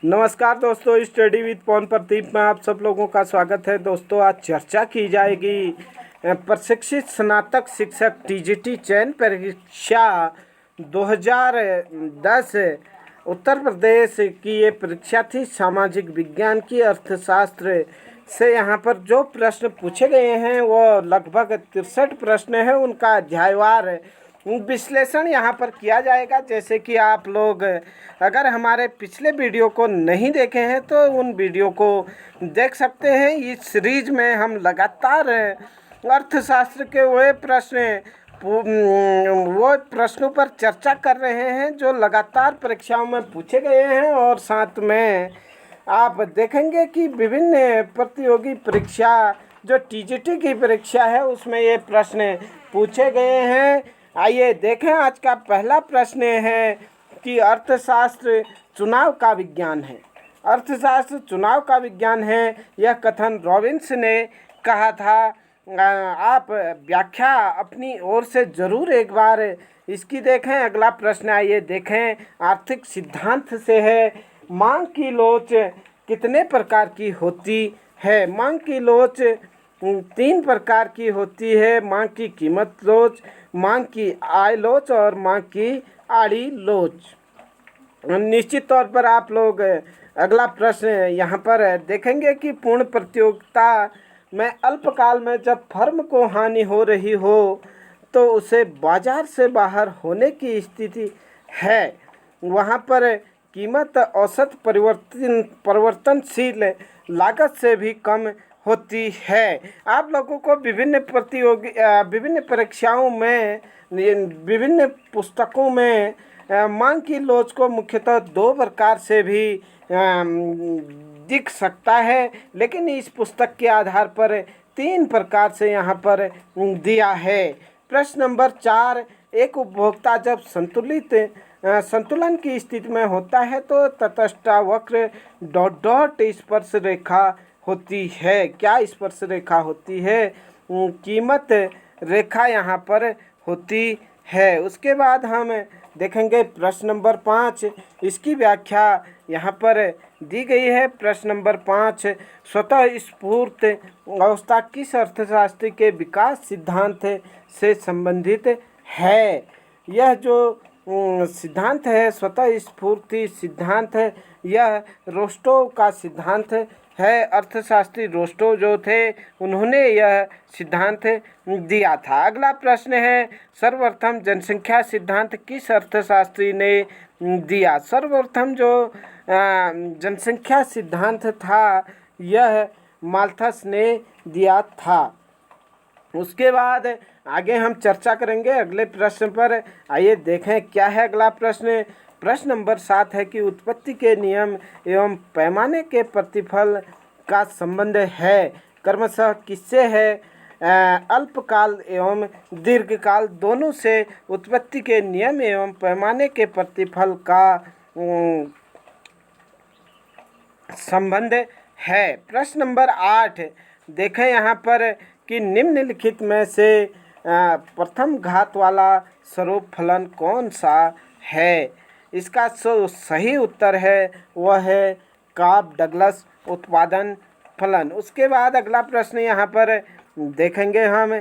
नमस्कार दोस्तों, study with पवन प्रदीप में आप सब लोगों का स्वागत है। दोस्तों, आज चर्चा की जाएगी प्रशिक्षित स्नातक शिक्षक टीजीटी चयन परीक्षा 2010 उत्तर प्रदेश की ये परीक्षा थी। सामाजिक विज्ञान की अर्थशास्त्र से यहाँ पर जो प्रश्न पूछे गए हैं वो लगभग 63 प्रश्न है। उनका अध्यायवार विश्लेषण यहाँ पर किया जाएगा। जैसे कि आप लोग अगर हमारे पिछले वीडियो को नहीं देखे हैं तो उन वीडियो को देख सकते हैं। इस सीरीज में हम लगातार अर्थशास्त्र के वो प्रश्नों पर चर्चा कर रहे हैं जो लगातार परीक्षाओं में पूछे गए हैं, और साथ में आप देखेंगे कि विभिन्न प्रतियोगी परीक्षा जो टीजीटी की परीक्षा है उसमें ये प्रश्न पूछे गए हैं। आइए देखें। आज का पहला प्रश्न है कि अर्थशास्त्र चुनाव का विज्ञान है। अर्थशास्त्र चुनाव का विज्ञान है, यह कथन रॉबिन्स ने कहा था। आप व्याख्या अपनी ओर से ज़रूर एक बार इसकी देखें। अगला प्रश्न आइए देखें। आर्थिक सिद्धांत से है, मांग की लोच कितने प्रकार की होती है? मांग की लोच 3 प्रकार की होती है। मांग की कीमत लोच, मांग की आय लोच और मांग की आड़ी लोच। निश्चित तौर पर आप लोग अगला प्रश्न यहाँ पर देखेंगे कि पूर्ण प्रतियोगिता में अल्पकाल में जब फर्म को हानि हो रही हो तो उसे बाजार से बाहर होने की स्थिति है, वहाँ पर कीमत औसत परिवर्तनशील लागत से भी कम होती है। आप लोगों को विभिन्न परीक्षाओं में विभिन्न पुस्तकों में मांग की लोच को मुख्यतः 2 प्रकार से भी दिख सकता है, लेकिन इस पुस्तक के आधार पर 3 प्रकार से यहाँ पर दिया है। प्रश्न नंबर 4, एक उपभोक्ता जब संतुलन की स्थिति में होता है तो तटस्थ वक्र डॉट डॉट स्पर्श रेखा होती है। क्या स्पर्श रेखा होती है? कीमत रेखा यहाँ पर होती है। उसके बाद हम देखेंगे प्रश्न नंबर 5, इसकी व्याख्या यहाँ पर दी गई है। प्रश्न नंबर 5, स्वतः स्फूर्त अवस्था किस अर्थशास्त्र के विकास सिद्धांत से संबंधित है? यह जो सिद्धांत है, स्वतः स्फूर्ति सिद्धांत है, यह रोस्टो का सिद्धांत है। अर्थशास्त्री रोस्टो जो थे उन्होंने यह सिद्धांत दिया था। अगला प्रश्न है, सर्वप्रथम जनसंख्या सिद्धांत किस अर्थशास्त्री ने दिया? सर्वप्रथम जो जनसंख्या सिद्धांत था यह माल्थस ने दिया था। उसके बाद आगे हम चर्चा करेंगे अगले प्रश्न पर। आइए देखें क्या है अगला प्रश्न। प्रश्न नंबर 7 है कि उत्पत्ति के नियम एवं पैमाने के प्रतिफल का संबंध है क्रमशः किससे है? अल्पकाल एवं दीर्घकाल दोनों से उत्पत्ति के नियम एवं पैमाने के प्रतिफल का संबंध है। प्रश्न नंबर 8 देखें यहाँ पर कि निम्नलिखित में से प्रथम घात वाला स्वरूप फलन कौन सा है? इसका सही उत्तर है वह है कॉब डगलस उत्पादन फलन। उसके बाद अगला प्रश्न यहाँ पर देखेंगे हम,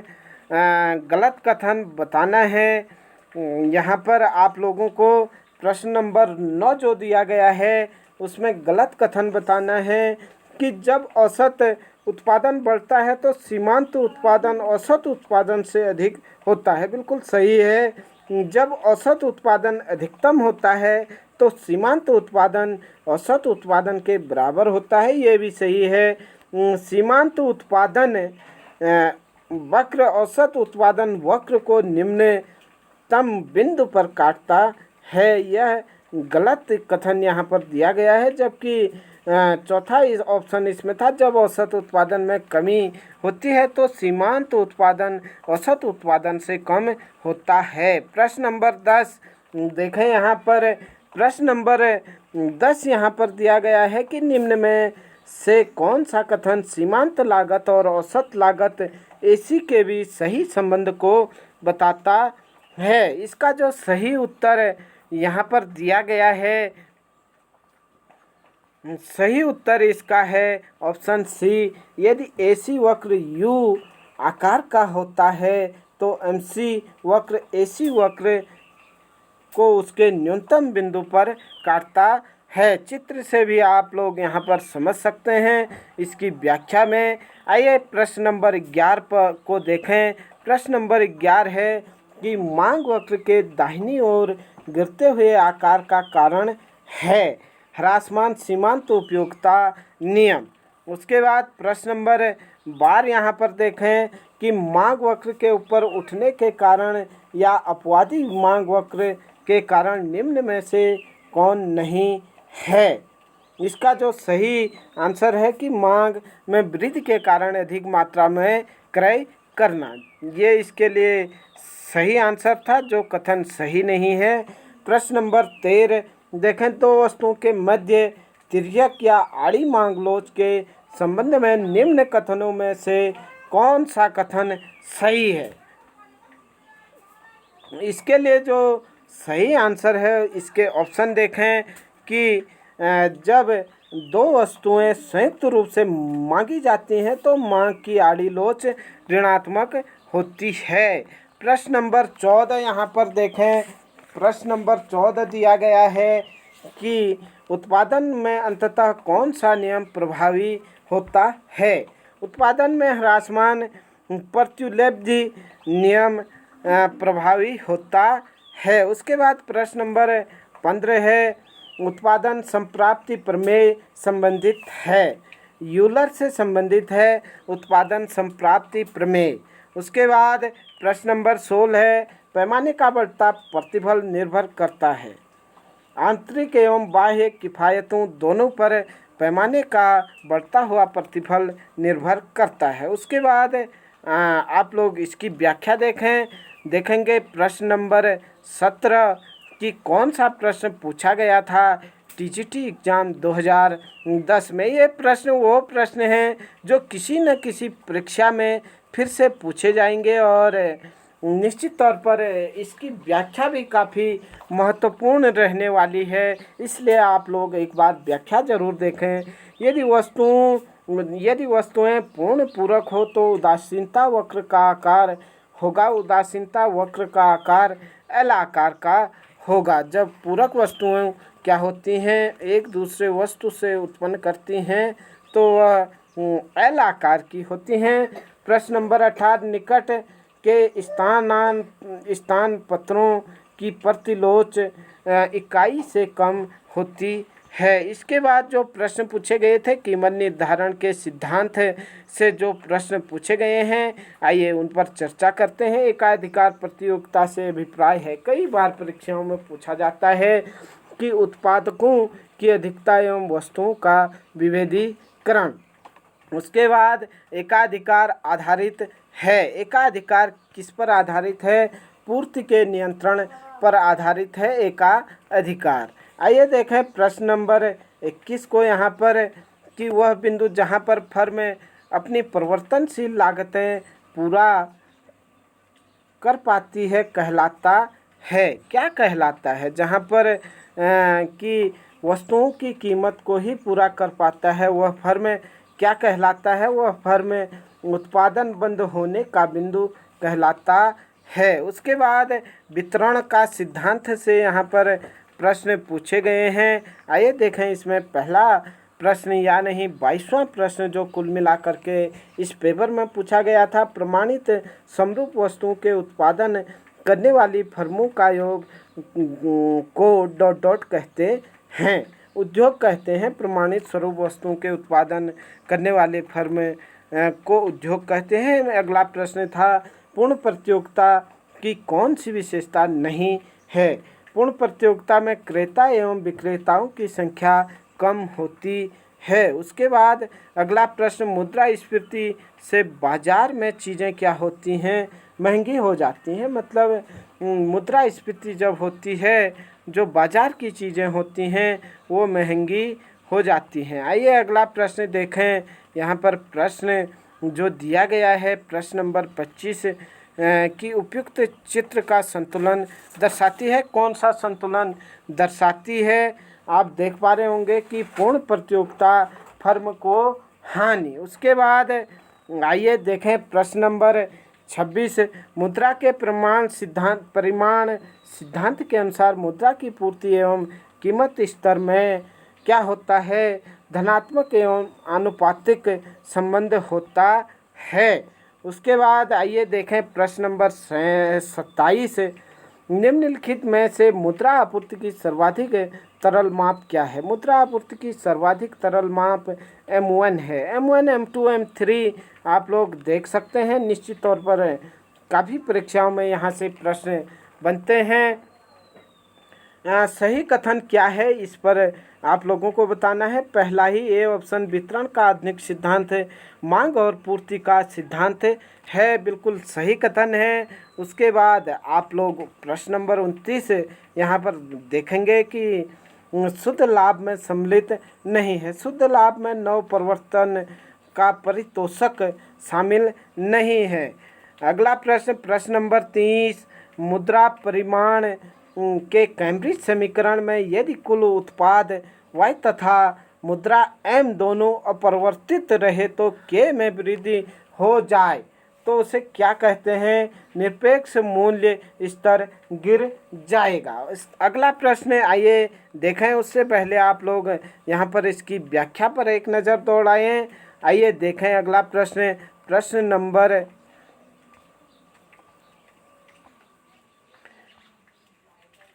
गलत कथन बताना है। यहाँ पर आप लोगों को प्रश्न नंबर 9 जो दिया गया है उसमें गलत कथन बताना है कि जब औसत उत्पादन बढ़ता है तो सीमांत उत्पादन औसत उत्पादन से अधिक होता है। बिल्कुल सही है। जब औसत उत्पादन अधिकतम होता है तो सीमांत उत्पादन औसत उत्पादन के बराबर होता है। ये भी सही है। सीमांत उत्पादन वक्र औसत उत्पादन वक्र को निम्नतम बिंदु पर काटता है। यह गलत कथन यहाँ पर दिया गया है, जबकि चौथा ऑप्शन इसमें था, जब औसत उत्पादन में कमी होती है तो सीमांत उत्पादन औसत उत्पादन से कम होता है। प्रश्न नंबर 10 देखें यहाँ पर। प्रश्न नंबर 10 यहाँ पर दिया गया है कि निम्न में से कौन सा कथन सीमांत लागत और औसत लागत एसी के बीच सही संबंध को बताता है? इसका जो सही उत्तर यहाँ पर दिया गया है सही उत्तर इसका है ऑप्शन सी। यदि एसी वक्र यू आकार का होता है तो एमसी वक्र एसी वक्र को उसके न्यूनतम बिंदु पर काटता है। चित्र से भी आप लोग यहाँ पर समझ सकते हैं इसकी व्याख्या में। आइए प्रश्न नंबर 11 पर को देखें। प्रश्न नंबर 11 है कि मांग वक्र के दाहिनी ओर गिरते हुए आकार का कारण है ह्रासमान सीमांत उपयोगिता नियम। उसके बाद प्रश्न नंबर 12 यहाँ पर देखें कि मांग वक्र के ऊपर उठने के कारण या अपवादी मांग वक्र के कारण निम्न में से कौन नहीं है। इसका जो सही आंसर है कि मांग में वृद्धि के कारण अधिक मात्रा में क्रय करना, ये इसके लिए सही आंसर था, जो कथन सही नहीं है। प्रश्न नंबर 13 देखें तो वस्तुओं के मध्य तिर्यक या आड़ी मांग लोच के संबंध में निम्न कथनों में से कौन सा कथन सही है। इसके लिए जो सही आंसर है इसके ऑप्शन देखें कि जब दो वस्तुएं संयुक्त रूप से मांगी जाती हैं तो मांग की आड़ी लोच ऋणात्मक होती है। प्रश्न नंबर 14 यहाँ पर देखें। प्रश्न नंबर 14 दिया गया है कि उत्पादन में अंततः कौन सा नियम प्रभावी होता है। उत्पादन में ह्रासमान प्रत्युलब्धि नियम प्रभावी होता है। उसके बाद प्रश्न नंबर 15 है उत्पादन संप्राप्ति प्रमेय संबंधित है। यूलर से संबंधित है उत्पादन संप्राप्ति प्रमेय। उसके बाद प्रश्न नंबर 16 है पैमाने का बढ़ता प्रतिफल निर्भर करता है आंतरिक एवं बाह्य किफ़ायतों दोनों पर पैमाने का बढ़ता हुआ प्रतिफल निर्भर करता है। उसके बाद आप लोग इसकी व्याख्या देखेंगे। प्रश्न नंबर 17 कि कौन सा प्रश्न पूछा गया था टीजीटी एग्ज़ाम 2010 में। ये प्रश्न वो प्रश्न हैं जो किसी न किसी परीक्षा में फिर से पूछे जाएंगे और निश्चित तौर पर इसकी व्याख्या भी काफ़ी महत्वपूर्ण रहने वाली है, इसलिए आप लोग एक बार व्याख्या ज़रूर देखें। यदि वस्तुएं पूर्ण पूरक हो तो उदासीनता वक्र का आकार होगा, उदासीनता वक्र का आकार एल आकार का होगा। जब पूरक वस्तुएं क्या होती हैं, एक दूसरे वस्तु से उत्पन्न करती हैं तो वह एल आकार की होती हैं। प्रश्न नंबर 18 निकट के स्थान पत्रों की प्रतिलोच इकाई से कम होती है। इसके बाद जो प्रश्न पूछे गए थे कीमत निर्धारण के सिद्धांत से जो प्रश्न पूछे गए हैं, आइए उन पर चर्चा करते हैं। एकाधिकार प्रतियोगिता से अभिप्राय है। कई बार परीक्षाओं में पूछा जाता है कि उत्पादकों की अधिकता एवं वस्तुओं का विभेदीकरण। उसके बाद एकाधिकार आधारित है। एकाधिकार किस पर आधारित है? पूर्ति के नियंत्रण पर आधारित है एकाधिकार। आइए देखें प्रश्न नंबर 21 को यहाँ पर कि वह बिंदु जहाँ पर फर्म अपनी परिवर्तनशील लागतें पूरा कर पाती है कहलाता है। क्या कहलाता है? जहाँ पर कि वस्तुओं की कीमत को ही पूरा कर पाता है वह फर्म क्या कहलाता है? वह फर्म उत्पादन बंद होने का बिंदु कहलाता है। उसके बाद वितरण का सिद्धांत से यहाँ पर प्रश्न पूछे गए हैं। आइए देखें इसमें पहला प्रश्न या नहीं 22वां प्रश्न जो कुल मिलाकर के इस पेपर में पूछा गया था। प्रमाणित समरूप वस्तुओं के उत्पादन करने वाली फर्मों का योग को ... कहते हैं। उद्योग कहते हैं। प्रमाणित स्वरूप वस्तुओं के उत्पादन करने वाले फर्म को उद्योग कहते हैं। अगला प्रश्न था पूर्ण प्रतियोगिता की कौन सी विशेषता नहीं है? पूर्ण प्रतियोगिता में क्रेता एवं विक्रेताओं की संख्या कम होती है। उसके बाद अगला प्रश्न मुद्रास्फीति से बाजार में चीज़ें क्या होती हैं? महंगी हो जाती हैं। मतलब मुद्रास्फीति जब होती है जो बाजार की चीज़ें होती हैं वो महंगी हो जाती हैं। आइए अगला प्रश्न देखें। यहाँ पर प्रश्न जो दिया गया है प्रश्न नंबर 25 की उपयुक्त चित्र का संतुलन दर्शाती है। कौन सा संतुलन दर्शाती है? आप देख पा रहे होंगे कि पूर्ण प्रतियोगिता फर्म को हानि। उसके बाद आइए देखें प्रश्न नंबर 26। मुद्रा के परिमाण सिद्धांत के अनुसार मुद्रा की पूर्ति एवं कीमत स्तर में क्या होता है? धनात्मक एवं आनुपातिक संबंध होता है। उसके बाद आइए देखें प्रश्न नंबर 27। निम्नलिखित में से मुद्रा आपूर्ति की सर्वाधिक तरल माप क्या है? मुद्रा आपूर्ति की सर्वाधिक तरल माप M1 है। M1, M2, M3 आप लोग देख सकते हैं। निश्चित तौर पर काफ़ी परीक्षाओं में यहाँ से प्रश्न बनते हैं। सही कथन क्या है, इस पर आप लोगों को बताना है। पहला ही ए ऑप्शन वितरण का आधुनिक सिद्धांत है, मांग और पूर्ति का सिद्धांत है, बिल्कुल सही कथन है। उसके बाद आप लोग प्रश्न नंबर 29 यहाँ पर देखेंगे कि शुद्ध लाभ में सम्मिलित नहीं है। शुद्ध लाभ में नव प्रवर्तन का परितोषक शामिल नहीं है। अगला प्रश्न नंबर 30। मुद्रा परिमाण के कैम्ब्रिज समीकरण में यदि कुल उत्पाद Y तथा मुद्रा M दोनों अपरिवर्तित रहे तो K में वृद्धि हो जाए तो उसे क्या कहते हैं? निरपेक्ष मूल्य स्तर गिर जाएगा। अगला प्रश्न आइए देखें। उससे पहले आप लोग यहाँ पर इसकी व्याख्या पर एक नज़र दौड़ाएं। आइए देखें अगला प्रश्न नंबर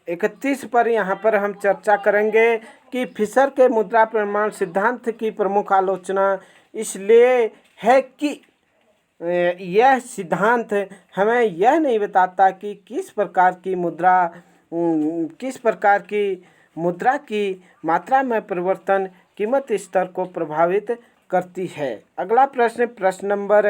31 पर यहाँ पर हम चर्चा करेंगे कि फिशर के मुद्रा परिमाण सिद्धांत की प्रमुख आलोचना इसलिए है कि यह सिद्धांत हमें यह नहीं बताता कि किस प्रकार की मुद्रा की मात्रा में परिवर्तन कीमत स्तर को प्रभावित करती है। अगला प्रश्न नंबर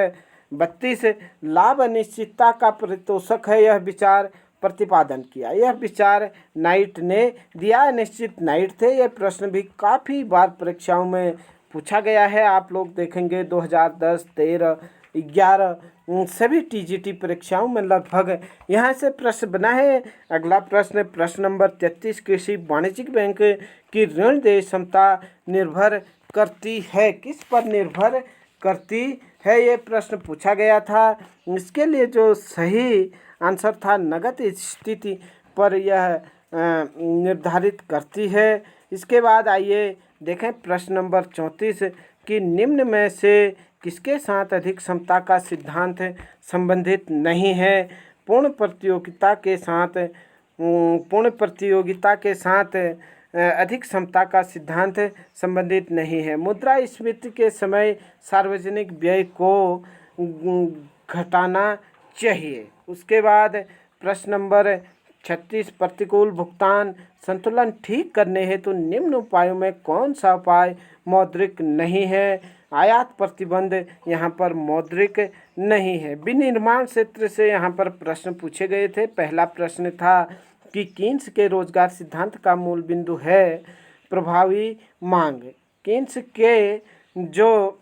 32। लाभ अनिश्चितता का परितोषक है, यह विचार प्रतिपादन किया। यह विचार नाइट ने दिया। निश्चित नाइट थे। यह प्रश्न भी काफ़ी बार परीक्षाओं में पूछा गया है। आप लोग देखेंगे 2010, 13, 11 सभी TGT परीक्षाओं में लगभग यहाँ से प्रश्न बना है। अगला प्रश्न नंबर 33। कृषि वाणिज्यिक बैंक की ऋण देय क्षमता निर्भर करती है, किस पर निर्भर करती है? ये प्रश्न पूछा गया था। इसके लिए जो सही आंसर था नगद स्थिति पर यह निर्धारित करती है। इसके बाद आइए देखें प्रश्न नंबर 34 कि निम्न में से किसके साथ अधिक क्षमता का सिद्धांत संबंधित नहीं है? पूर्ण प्रतियोगिता के साथ अधिक क्षमता का सिद्धांत संबंधित नहीं है। मुद्रास्फीति के समय सार्वजनिक व्यय को घटाना चाहिए। उसके बाद प्रश्न नंबर 36। प्रतिकूल भुगतान संतुलन ठीक करने हेतु निम्न उपायों में कौन सा उपाय मौद्रिक नहीं है? आयात प्रतिबंध यहाँ पर मौद्रिक नहीं है। विनिर्माण क्षेत्र से यहाँ पर प्रश्न पूछे गए थे। पहला प्रश्न था कि कीन्स के रोजगार सिद्धांत का मूल बिंदु है प्रभावी मांग। कीन्स के जो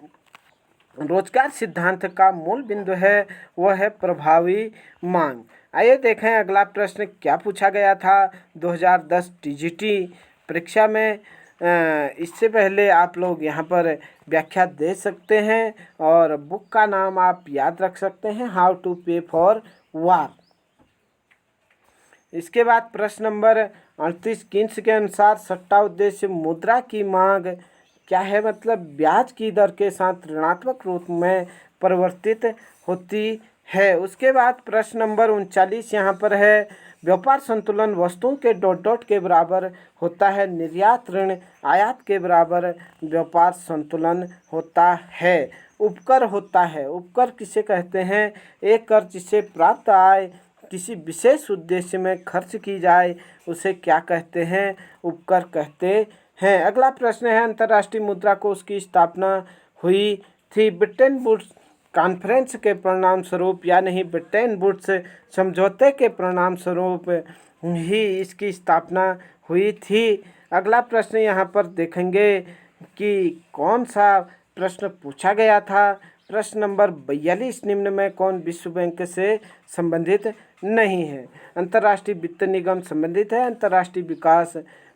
रोजगार सिद्धांत का मूल बिंदु है वह है प्रभावी मांग। आइए देखें अगला प्रश्न क्या पूछा गया था 2010 TGT परीक्षा में। इससे पहले आप लोग यहाँ पर व्याख्या दे सकते हैं और बुक का नाम आप याद रख सकते हैं, हाउ टू पे फॉर वार। इसके बाद प्रश्न नंबर 38। कीन्स के अनुसार सट्टा उद्देश्य मुद्रा की मांग क्या है? मतलब ब्याज की दर के साथ ऋणात्मक रूप में परिवर्तित होती है। उसके बाद प्रश्न नंबर 39 यहाँ पर है व्यापार संतुलन वस्तुओं के ... के बराबर होता है। निर्यात ऋण आयात के बराबर व्यापार संतुलन होता है। उपकर होता है। उपकर किसे कहते हैं? एक कर जिससे प्राप्त आय किसी विशेष उद्देश्य में खर्च की जाए उसे क्या कहते हैं? उपकर कहते हैं। अगला प्रश्न है अंतर्राष्ट्रीय मुद्रा कोष की स्थापना हुई थी ब्रिटेन वुड्स कॉन्फ्रेंस के परिणाम स्वरूप या नहीं ब्रिटेन वुड्स समझौते के परिणाम स्वरूप ही इसकी स्थापना हुई थी। अगला प्रश्न यहाँ पर देखेंगे कि कौन सा प्रश्न पूछा गया था। प्रश्न नंबर 42। निम्न में कौन विश्व बैंक से संबंधित नहीं है? अंतर्राष्ट्रीय वित्त निगम संबंधित है। अंतर्राष्ट्रीय विकास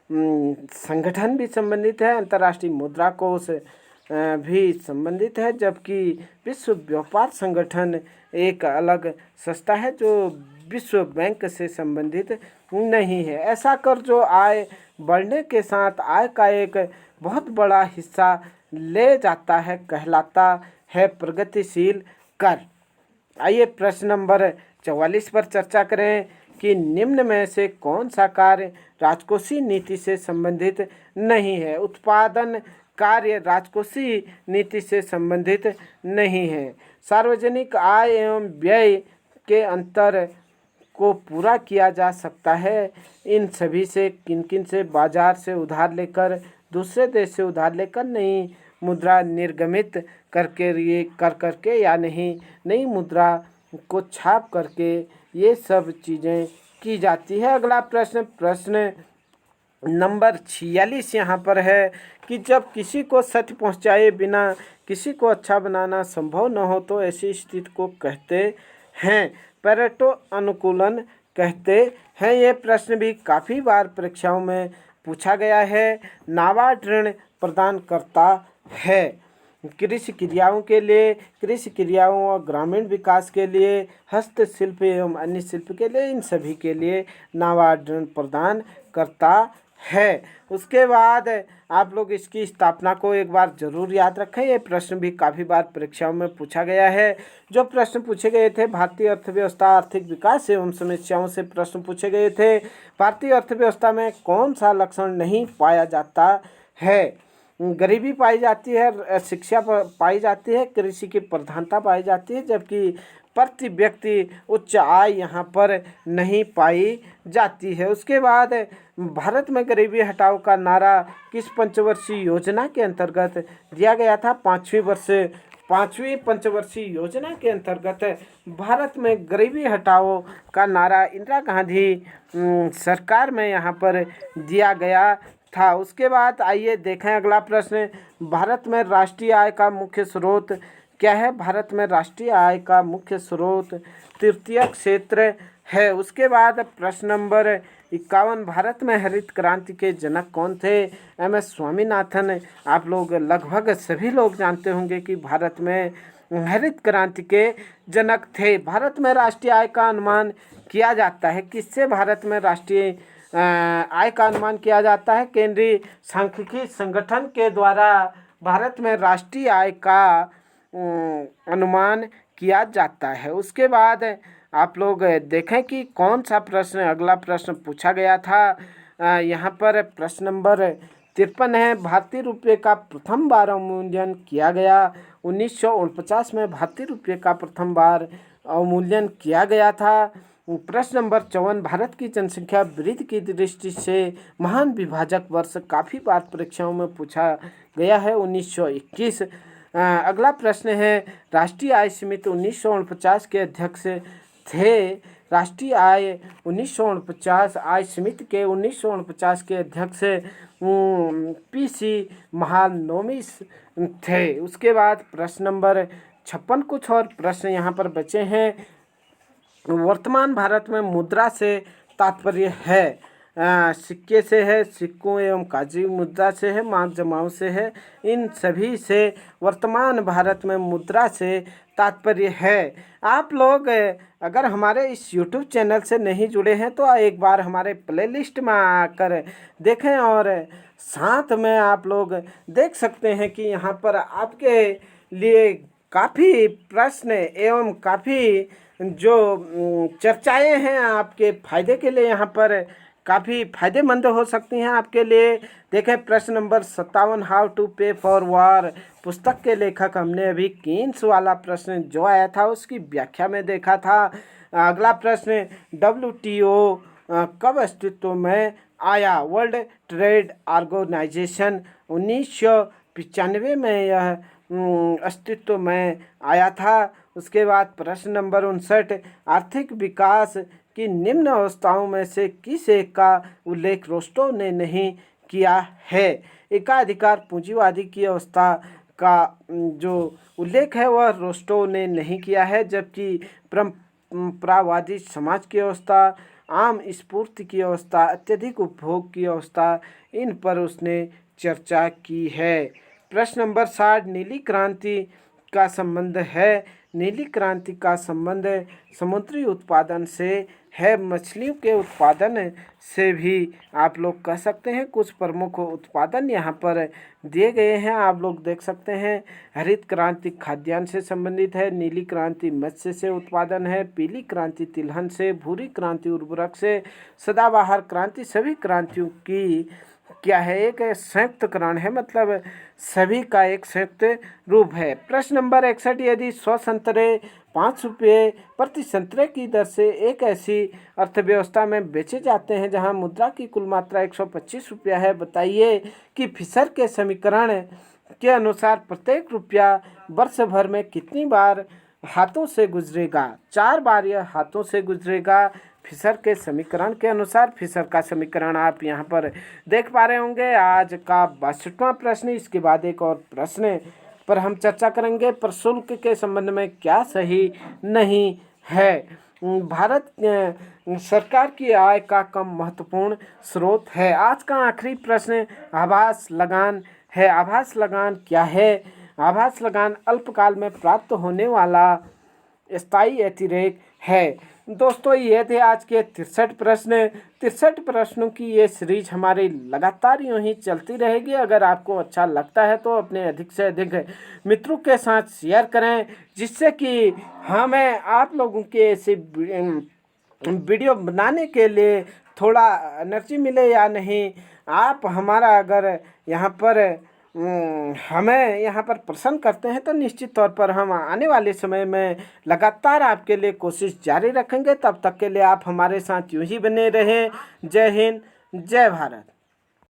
संगठन भी संबंधित है, अंतर्राष्ट्रीय मुद्रा कोष भी संबंधित है, जबकि विश्व व्यापार संगठन एक अलग संस्था है जो विश्व बैंक से संबंधित नहीं है। ऐसा कर जो आय बढ़ने के साथ आय का एक बहुत बड़ा हिस्सा ले जाता है कहलाता है प्रगतिशील कर। आइए प्रश्न नंबर 44 पर चर्चा करें कि निम्न में से कौन सा कार्य राजकोषीय नीति से संबंधित नहीं है। उत्पादन कार्य राजकोषीय नीति से संबंधित नहीं है। सार्वजनिक आय एवं व्यय के अंतर को पूरा किया जा सकता है। इन सभी से किन किन से? बाजार से उधार लेकर, दूसरे देश से उधार लेकर, नई मुद्रा निर्गमित करके या नई मुद्रा को छाप करके, ये सब चीज़ें की जाती है। अगला प्रश्न नंबर 46 यहाँ पर है कि जब किसी को सत्य पहुँचाए बिना किसी को अच्छा बनाना संभव न हो तो ऐसी स्थिति को कहते हैं पेरेटो अनुकूलन कहते हैं। ये प्रश्न भी काफ़ी बार परीक्षाओं में पूछा गया है। नाबार्ड ऋण प्रदान करता है कृषि क्रियाओं के लिए, कृषि क्रियाओं और ग्रामीण विकास के लिए, हस्तशिल्प एवं अन्य शिल्प के लिए, इन सभी के लिए नाबार्ड ऋण प्रदान करता है। उसके बाद आप लोग इसकी स्थापना को एक बार जरूर याद रखें। ये प्रश्न भी काफ़ी बार परीक्षाओं में पूछा गया है। जो प्रश्न पूछे गए थे भारतीय अर्थव्यवस्था आर्थिक विकास एवं समस्याओं से प्रश्न पूछे गए थे। भारतीय अर्थव्यवस्था में कौन सा लक्षण नहीं पाया जाता है? गरीबी पाई जाती है, शिक्षा पाई जाती है, कृषि की प्रधानता पाई जाती है, जबकि प्रति व्यक्ति उच्च आय यहाँ पर नहीं पाई जाती है। उसके बाद भारत में गरीबी हटाओ का नारा किस पंचवर्षीय योजना के अंतर्गत दिया गया था? पाँचवीं पंचवर्षीय योजना के अंतर्गत भारत में गरीबी हटाओ का नारा इंदिरा गांधी सरकार में यहाँ पर दिया गया था। उसके बाद आइए देखें अगला प्रश्न, भारत में राष्ट्रीय आय का मुख्य स्रोत क्या है? भारत में राष्ट्रीय आय का मुख्य स्रोत तृतीय क्षेत्र है। उसके बाद प्रश्न नंबर 51, भारत में हरित क्रांति के जनक कौन थे? एम.एस. स्वामीनाथन। आप लोग लगभग सभी लोग जानते होंगे कि भारत में हरित क्रांति के जनक थे। भारत में राष्ट्रीय आय का अनुमान किया जाता है किससे? भारत में राष्ट्रीय आय का अनुमान किया जाता है केंद्रीय सांख्यिकी संगठन के द्वारा भारत में राष्ट्रीय आय का अनुमान किया जाता है। उसके बाद आप लोग देखें कि कौन सा प्रश्न अगला प्रश्न पूछा गया था। यहाँ पर प्रश्न नंबर 53 है, भारतीय रुपये का प्रथम बार अवमूल्यन किया गया। 1949 में भारतीय रुपये का प्रथम बार अवमूल्यन किया गया था। प्रश्न नंबर 54, भारत की जनसंख्या वृद्धि की दृष्टि से महान विभाजक वर्ष काफ़ी बार परीक्षाओं में पूछा गया है 1921। अगला प्रश्न है, राष्ट्रीय आय समिति 1949 के अध्यक्ष थे। राष्ट्रीय आय 1949 आय समिति के 1949 के अध्यक्ष पी.सी. महालनोबिस थे। उसके बाद प्रश्न नंबर 56, कुछ और प्रश्न यहाँ पर बचे हैं। वर्तमान भारत में मुद्रा से तात्पर्य है सिक्के से है, सिक्कों एवं कागजी मुद्रा से है, मांग जमाओं से है, इन सभी से वर्तमान भारत में मुद्रा से तात्पर्य है। आप लोग अगर हमारे इस YouTube चैनल से नहीं जुड़े हैं तो एक बार हमारे प्लेलिस्ट में आकर देखें और साथ में आप लोग देख सकते हैं कि यहाँ पर आपके लिए काफ़ी प्रश्न एवं काफ़ी जो चर्चाएं हैं आपके फ़ायदे के लिए यहाँ पर काफ़ी फायदेमंद हो सकती हैं आपके लिए। देखें प्रश्न नंबर 57, हाउ टू पे फॉर वॉर पुस्तक के लेखक हमने अभी कीन्स वाला प्रश्न जो आया था उसकी व्याख्या में देखा था। अगला प्रश्न, WTO कब अस्तित्व में आया? वर्ल्ड ट्रेड ऑर्गेनाइजेशन 1995 में यह अस्तित्व में आया था। उसके बाद प्रश्न नंबर 59, आर्थिक विकास की निम्न अवस्थाओं में से किस एक का उल्लेख रोस्टो ने नहीं किया है? एकाधिकार पूंजीवादी की अवस्था का जो उल्लेख है वह रोस्टो ने नहीं किया है, जबकि परंपरावादी समाज की अवस्था आम स्फूर्ति की अवस्था, अत्यधिक उपभोग की अवस्था, इन पर उसने चर्चा की है। प्रश्न नंबर 60, नीली क्रांति का संबंध है। नीली क्रांति का संबंध समुद्री उत्पादन से है, मछलियों के उत्पादन से भी आप लोग कह सकते हैं। कुछ प्रमुख उत्पादन यहाँ पर दिए गए हैं, आप लोग देख सकते हैं। हरित क्रांति खाद्यान्न से संबंधित है, नीली क्रांति मत्स्य से उत्पादन है, पीली क्रांति तिलहन से, भूरी क्रांति उर्वरक से, सदाबहार क्रांति सभी क्रांतियों की क्या है, एक संयुक्तकरण है, मतलब सभी का एक संयुक्त रूप है। प्रश्न नंबर 61, यदि 100 संतरे 5 रुपये प्रति संतरे की दर से एक ऐसी अर्थव्यवस्था में बेचे जाते हैं जहां मुद्रा की कुल मात्रा 125 रुपया है, बताइए कि फिशर के समीकरण के अनुसार प्रत्येक रुपया वर्ष भर में कितनी बार हाथों से गुजरेगा? 4 बार यह हाथों से गुजरेगा। फिशर के समीकरण के अनुसार, फिशर का समीकरण आप यहाँ पर देख पा रहे होंगे। आज का 62वां प्रश्न, इसके बाद एक और प्रश्न पर हम चर्चा करेंगे। प्रशुल्क के संबंध में क्या सही नहीं है? भारत सरकार की आय का कम महत्वपूर्ण स्रोत है। आज का आखिरी प्रश्न आभास लगान है। आभास लगान क्या है? आभास लगान अल्पकाल में प्राप्त होने वाला स्थायी अतिरेक है। दोस्तों, ये थे आज के 63 प्रश्न। 63 प्रश्नों की ये सीरीज हमारी लगातार यूं ही चलती रहेगी। अगर आपको अच्छा लगता है तो अपने अधिक से अधिक मित्रों के साथ शेयर करें, जिससे कि हमें आप लोगों के ऐसे वीडियो बनाने के लिए थोड़ा एनर्जी मिले या नहीं। आप हमारा अगर यहाँ पर हमें यहाँ पर प्रसन्न करते हैं तो निश्चित तौर पर हम आने वाले समय में लगातार आपके लिए कोशिश जारी रखेंगे। तब तक के लिए आप हमारे साथ यूं ही बने रहें। जय हिंद, जय भारत।